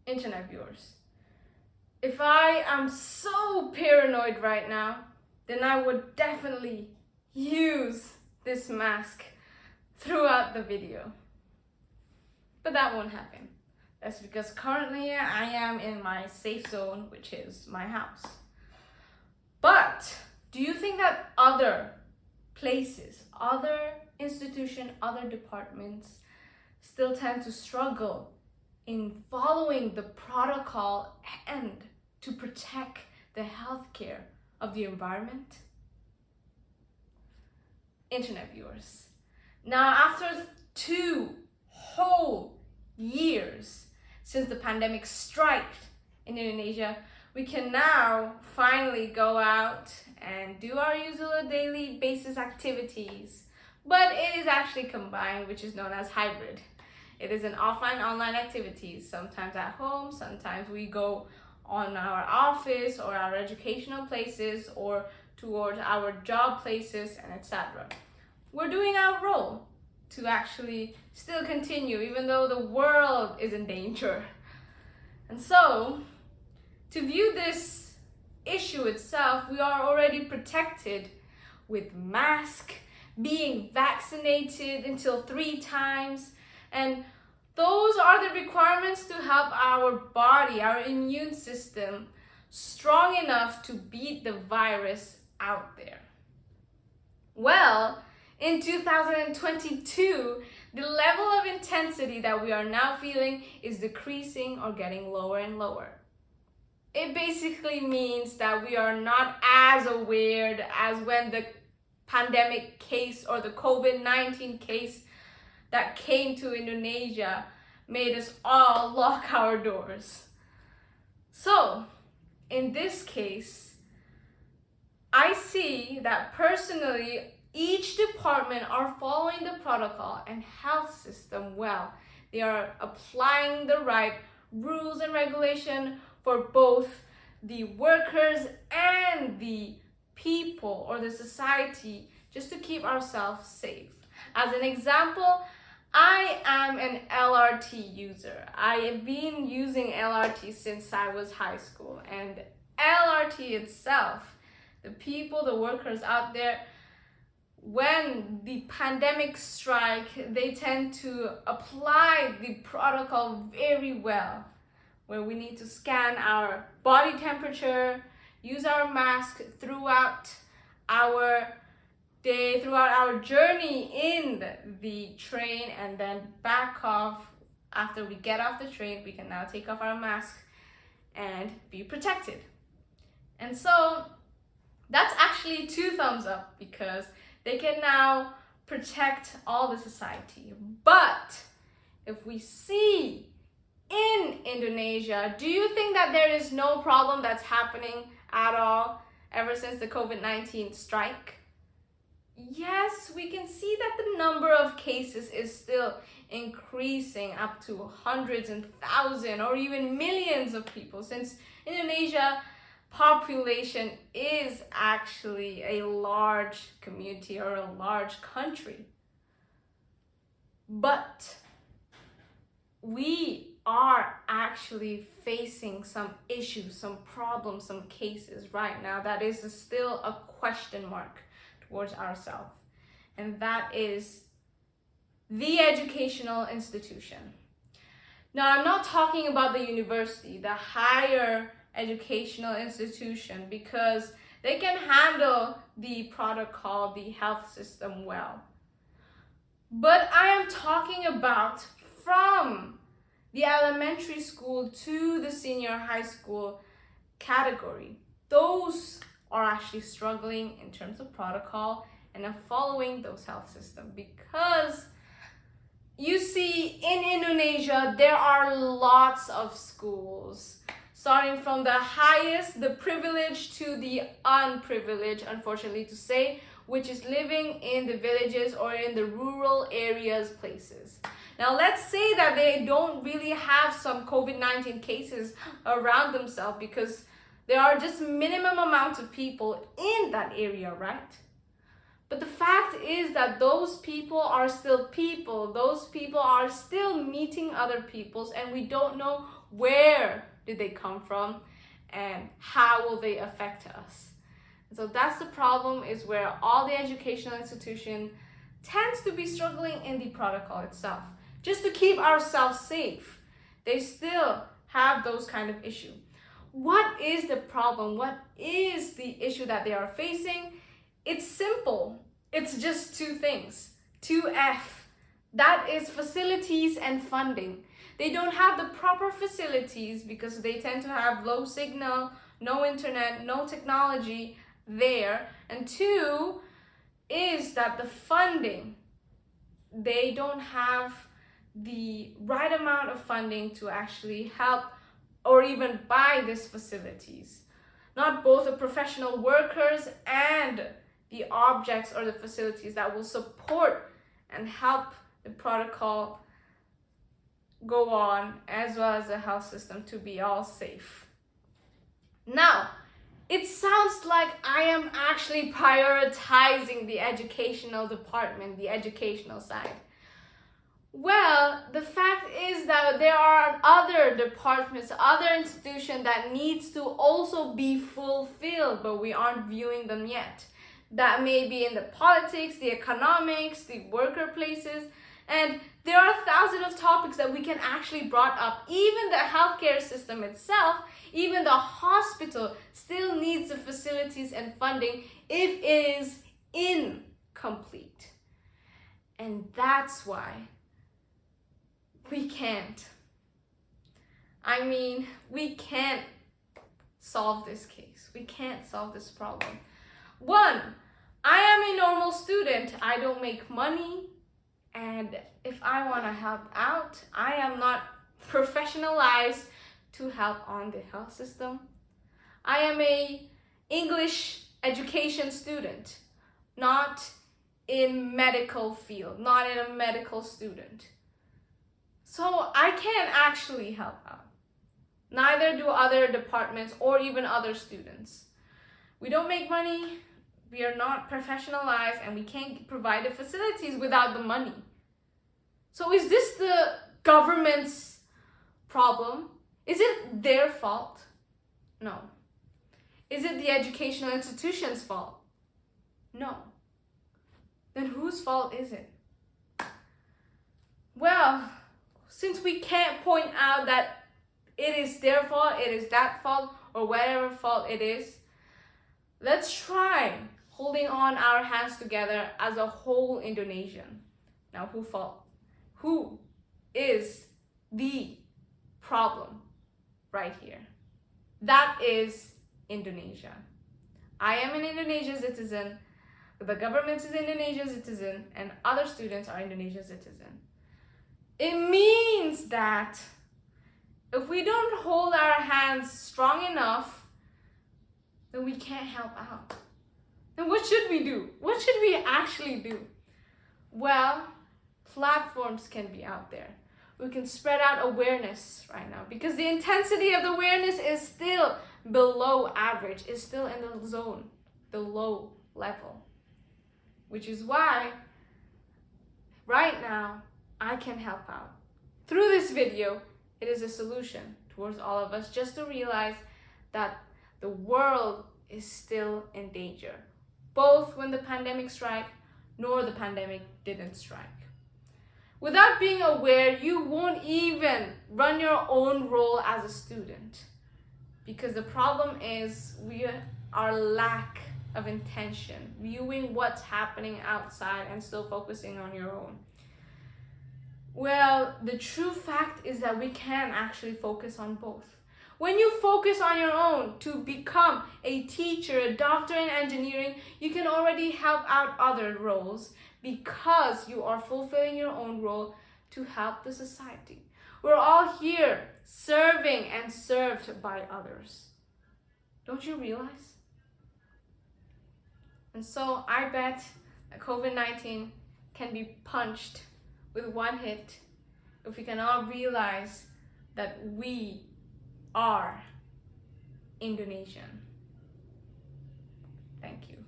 Internet viewers, if I am so paranoid right now, then I would definitely use this mask throughout the video. But that won't happen. That's because currently I am in my safe zone, which is my house. But do you think that other places, other institutions, other departments still tend to struggle in following the protocol and to protect the healthcare of the environment? Internet viewers, now after 2 whole years since the pandemic struck in Indonesia, we can now finally go out and do our usual daily basis activities, but it is actually combined, which is known as hybrid. It is an offline-online activities, sometimes at home, sometimes we go on our office or our educational places or towards our job places and etc. We're doing our role to actually still continue even though the world is in danger. And so, to view this issue itself, we are already protected with mask, being vaccinated until 3 times, and those are the requirements to help our body, our immune system, strong enough to beat the virus out there. Well, in 2022, the level of intensity that we are now feeling is decreasing or getting lower and lower. It basically means that we are not as aware as when the pandemic case or the COVID-19 case that came to Indonesia made us all lock our doors. So, in this case, I see that personally, each department are following the protocol and health system well. They are applying the right rules and regulation for both the workers and the people or the society, just to keep ourselves safe. As an example, I am an LRT user. I have been using LRT since I was high school, and LRT itself, the people, the workers out there, when the pandemic strike, they tend to apply the protocol very well, where we need to scan our body temperature, use our mask throughout our day, throughout our journey in the train, and then back off. After we get off the train, we can now take off our mask and be protected. And so that's actually 2 thumbs up, because they can now protect all the society. But if we see in Indonesia, do you think that there is no problem that's happening at all ever since the COVID-19 strike? Yes, we can see that the number of cases is still increasing up to hundreds and thousands or even millions of people, since Indonesia population is actually a large community or a large country. But we are actually facing some issues, some problems, some cases right now that is still a question mark towards ourselves. And that is the educational institution. Now, I'm not talking about the university, the higher educational institution, because they can handle the protocol, the health system well. But I am talking about from the elementary school to the senior high school category. Those are actually struggling in terms of protocol and are following those health systems, because you see, in Indonesia, there are lots of schools, starting from the highest, the privileged, to the unprivileged, unfortunately to say, which is living in the villages or in the rural areas places. Now, let's say that they don't really have some COVID-19 cases around themselves, because there are just minimum amount of people in that area, right? But the fact is that those people are still people. Those people are still meeting other peoples, and we don't know where did they come from and how will they affect us. And so that's the problem, is where all the educational institution tends to be struggling in the protocol itself. Just to keep ourselves safe, they still have those kind of issue. What is the problem? What is the issue that they are facing? It's simple. It's just two things. 2F. That is facilities and funding. They don't have the proper facilities because they tend to have low signal, no internet, no technology there. And 2 is that the funding, they don't have the right amount of funding to actually help or even buy these facilities. Not both the professional workers and the objects or the facilities that will support and help the protocol go on, as well as the health system to be all safe. Now, it sounds like I am actually prioritizing the educational department, the educational side. Well, the fact is that there are other departments, other institutions that needs to also be fulfilled, but we aren't viewing them yet. That may be in the politics, the economics, the worker places, and there are thousands of topics that we can actually brought up. Even the healthcare system itself, even the hospital still needs the facilities and funding if it is incomplete. And that's why we can't solve this case. We can't solve this problem. One, I am a normal student. I don't make money. And if I want to help out, I am not professionalized to help on the health system. I am a English education student, not in medical field, not in a medical student. So I can't actually help out. Neither do other departments or even other students. We don't make money, we are not professionalized, and we can't provide the facilities without the money. So is this the government's problem? Is it their fault? No. Is it the educational institution's fault? No. Then whose fault is it? Well, since we can't point out that it is their fault, it is that fault, or whatever fault it is, let's try holding on our hands together as a whole Indonesian. Now, who is the problem right here? That is Indonesia. I am an Indonesian citizen, the government is Indonesian citizen, and other students are Indonesian citizen. It means that if we don't hold our hands strong enough, then we can't help out. Then what should we do? What should we actually do? Well, platforms can be out there. We can spread out awareness right now, because the intensity of the awareness is still below average, is still in the zone, the low level. Which is why right now I can help out. Through this video, it is a solution towards all of us, just to realize that the world is still in danger, both when the pandemic struck, nor the pandemic didn't strike. Without being aware, you won't even run your own role as a student, because the problem is our lack of intention, viewing what's happening outside and still focusing on your own. Well, the true fact is that we can actually focus on both. When you focus on your own to become a teacher, a doctor in engineering, you can already help out other roles, because you are fulfilling your own role to help the society. We're all here serving and served by others. Don't you realize? And so I bet that COVID-19 can be punched with one hit if we can all realize that we are Indonesian. Thank you.